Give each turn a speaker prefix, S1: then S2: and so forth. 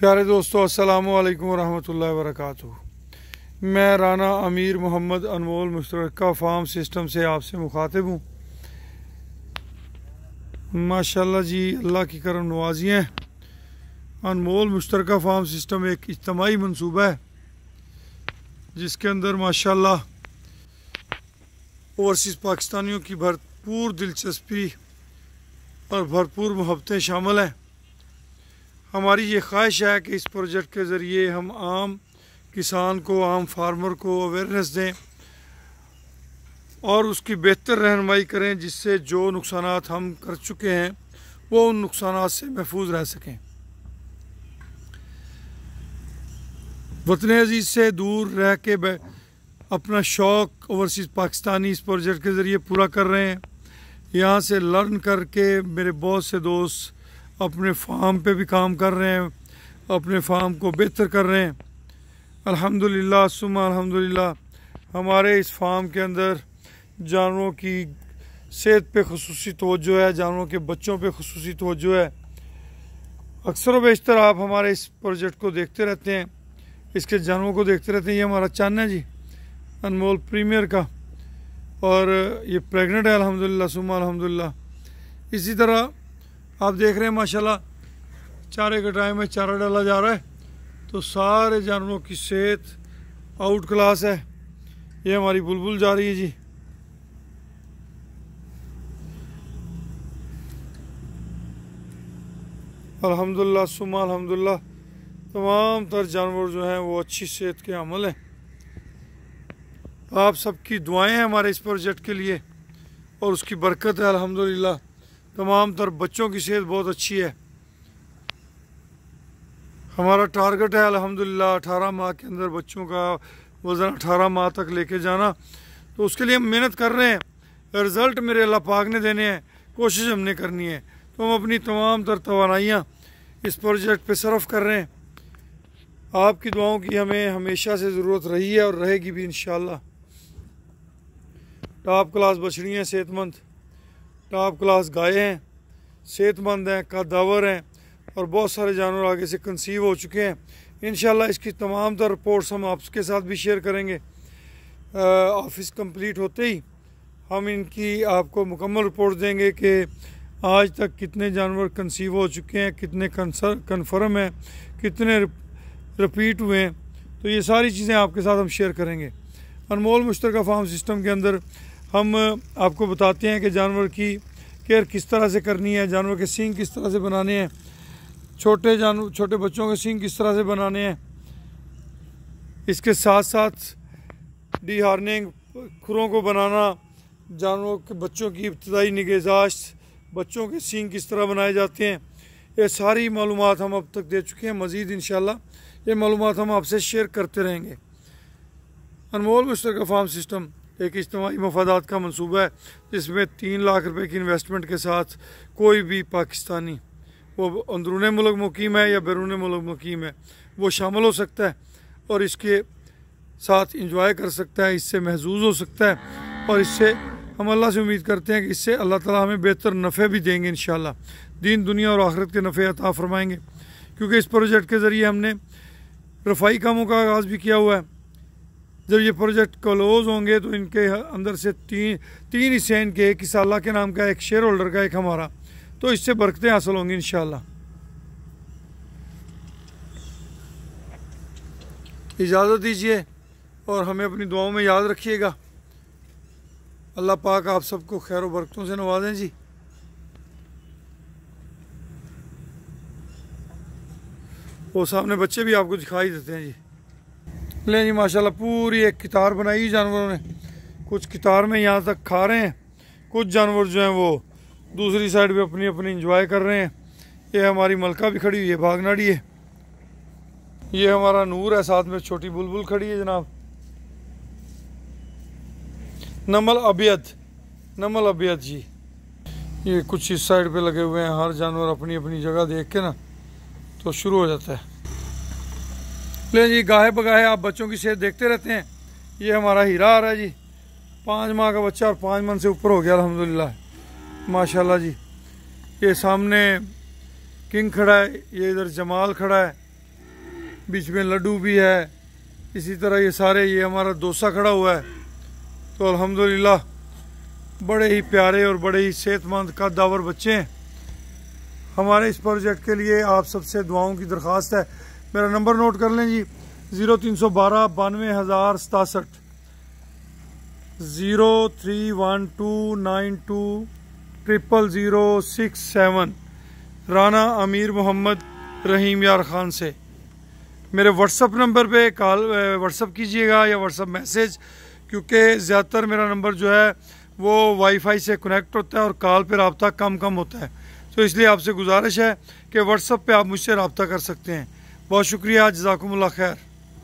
S1: प्यारे दोस्तों, अस्सलामु अलैकुम वरहमतुल्लाहि वबरकातुहू। मैं राना अमीर मोहम्मद अनमोल मुश्तरका फार्म सिस्टम से आपसे मुखातिब हूँ। माशाल्लाह जी, अल्लाह की करम नवाजी है। अनमोल मुश्तरका फार्म सिस्टम एक इज्तिमाई मंसूबा है जिसके अंदर माशाल्लाह ओवरसीज़ पाकिस्तानियों की भरपूर दिलचस्पी और भरपूर मोहब्बतें शामिल हैं। हमारी ये ख्वाहिश है कि इस प्रोजेक्ट के ज़रिए हम आम किसान को, आम फार्मर को अवेयरनेस दें और उसकी बेहतर रहनुमाई करें, जिससे जो नुकसानात हम कर चुके हैं वो उन नुकसानात से महफूज रह सकें। वतन अजीज़ से दूर रह के अपना शौक़ ओवरसीज़ पाकिस्तानी इस प्रोजेक्ट के ज़रिए पूरा कर रहे हैं। यहाँ से लर्न करके मेरे बहुत से दोस्त अपने फार्म पे भी काम कर रहे हैं, अपने फार्म को बेहतर कर रहे हैं। अल्हम्दुलिल्लाह सुम्मा अल्हम्दुलिल्लाह, हमारे इस फार्म के अंदर जानवरों की सेहत पे खुसूसी तवज्जो है, जानवरों के बच्चों पे खुसूसी तवज्जो है। अक्सर व बेशतर आप हमारे इस प्रोजेक्ट को देखते रहते हैं, इसके जानवरों को देखते रहते हैं। ये हमारा चैनल है जी, अनमोल प्रीमियर का, और ये प्रेग्नेंट है अल्हम्दुलिल्लाह सुम्मा अल्हम्दुलिल्लाह। इसी तरह आप देख रहे हैं माशाल्लाह, चारे के टाइम में चारा डाला जा रहा है तो सारे जानवरों की सेहत आउट क्लास है। ये हमारी बुलबुल जा रही है जी। अल्हम्दुलिल्लाह सुम्मा अल्हम्दुलिल्लाह, तमाम तर जानवर जो हैं वो अच्छी सेहत के हामिल हैं। आप सबकी दुआएं हैं हमारे इस प्रोजेक्ट के लिए और उसकी बरकत है अल्हम्दुलिल्लाह। तमाम तर बच्चों की सेहत बहुत अच्छी है। हमारा टारगेट है अल्हम्दुलिल्लाह 18 माह के अंदर बच्चों का वज़न 18 माह तक लेके जाना। तो उसके लिए हम मेहनत कर रहे हैं, रिज़ल्ट मेरे अल्लाह पाक ने देने हैं, कोशिश हमने करनी है। तो हम अपनी तमाम तर तवानाइयाँ इस प्रोजेक्ट पे सर्फ कर रहे हैं। आपकी दुआओं की हमें हमेशा से ज़रूरत रही है और रहेगी भी इंशाअल्लाह। टॉप क्लास बछड़ियाँ सेहतमंद, टॉप क्लास गायें हैं, सेहतमंद हैं, कद्दावर हैं और बहुत सारे जानवर आगे से कंसीव हो चुके हैं। इंशाल्लाह इसकी तमाम तर रिपोर्ट्स हम आपके साथ भी शेयर करेंगे। ऑफिस कंप्लीट होते ही हम इनकी आपको मुकम्मल रिपोर्ट देंगे कि आज तक कितने जानवर कंसीव हो चुके हैं, कितने कन्फर्म हैं, कितने रिपीट हुए हैं। तो ये सारी चीज़ें आपके साथ हम शेयर करेंगे। अनमोल मुश्तरका फार्म सिस्टम के अंदर हम आपको बताते हैं कि जानवर की केयर किस तरह से करनी है, जानवर के सींग किस तरह से बनाने हैं, छोटे बच्चों के सींग किस तरह से बनाने हैं। इसके साथ साथ डी हार्निंग, खुरों को बनाना, जानवरों के बच्चों की इब्तदाई निगहदाश्त, बच्चों के सींग किस तरह बनाए जाते हैं, ये सारी मालूमात हम अब तक दे चुके हैं। मज़ीद इंशाल्लाह ये मालूमात हम आपसे शेयर करते रहेंगे। अनमोल मुश्तरका फार्म सिस्टम एक इज्तिमाई मफादात का मनसूबा है जिसमें 3 लाख रुपए की इन्वेस्टमेंट के साथ कोई भी पाकिस्तानी, वो अंदरूनी मुल्क मुकीम है या बैरून मुल्क मुकीम है, वो शामिल हो सकता है और इसके साथ इंजॉय कर सकता है, इससे महजूज हो सकता है। और इससे हम अल्लाह से उम्मीद करते हैं कि इससे अल्लाह ताला हमें बेहतर नफ़े भी देंगे इंशाअल्लाह, दीन दुनिया और आखिरत के नफ़े अता फरमाएंगे। क्योंकि इस प्रोजेक्ट के ज़रिए हमने रफ़ाई कामों का आगाज़ भी किया हुआ है। जब ये प्रोजेक्ट क्लोज होंगे तो इनके अंदर से तीन हिस्से इनके, एक हिस्सा अल्लाह के नाम का, एक शेयर होल्डर का, एक हमारा, तो इससे बरकतें हासिल होंगी इंशाअल्लाह। इजाज़त दीजिए और हमें अपनी दुआओं में याद रखिएगा। अल्लाह पाक आप सबको खैर व बरकतों से नवाजें जी। वो सामने बच्चे भी आपको दिखाई देते हैं जी। ले जी माशाल्लाह, पूरी एक कितार बनाई जानवरों ने। कुछ कितार में यहाँ तक खा रहे हैं, कुछ जानवर जो हैं वो दूसरी साइड पे अपनी अपनी इंजॉय कर रहे हैं। ये हमारी मलका भी खड़ी हुई है, भागनाड़ी है। ये हमारा नूर है, साथ में छोटी बुलबुल खड़ी है जनाब। नमल अबियद जी। ये कुछ इस साइड पे लगे हुए हैं। हर जानवर अपनी अपनी जगह देख के ना तो शुरू हो जाता है। ले जी, गाहे बगाहे आप बच्चों की सेहत देखते रहते हैं। ये हमारा हीरा आ रहा है जी, 5 माह का बच्चा और 5 मन से ऊपर हो गया अल्हम्दुलिल्लाह माशाल्लाह जी। ये सामने किंग खड़ा है, ये इधर जमाल खड़ा है, बीच में लड्डू भी है। इसी तरह ये सारे, ये हमारा डोसा खड़ा हुआ है। तो अल्हम्दुलिल्लाह बड़े ही प्यारे और बड़े ही सेहतमंद कद्दावर बच्चे हैं। हमारे इस प्रोजेक्ट के लिए आप सबसे दुआओं की दरख्वास्त है। मेरा नंबर नोट कर लें जी, 0312 92,067, 031292000067, राना अमीर मोहम्मद रहीम यार खान से। मेरे व्हाट्सअप नंबर पे कॉल व्हाट्सअप कीजिएगा या व्हाट्सअप मैसेज, क्योंकि ज़्यादातर मेरा नंबर जो है वो वाईफाई से कनेक्ट होता है और कॉल पे रब्ता कम होता है। तो इसलिए आपसे गुजारिश है कि व्हाट्सअप पे आप मुझसे रब्ता कर सकते हैं। बहुत शुक्रिया, जज़ाकुमुल्लाह खैर।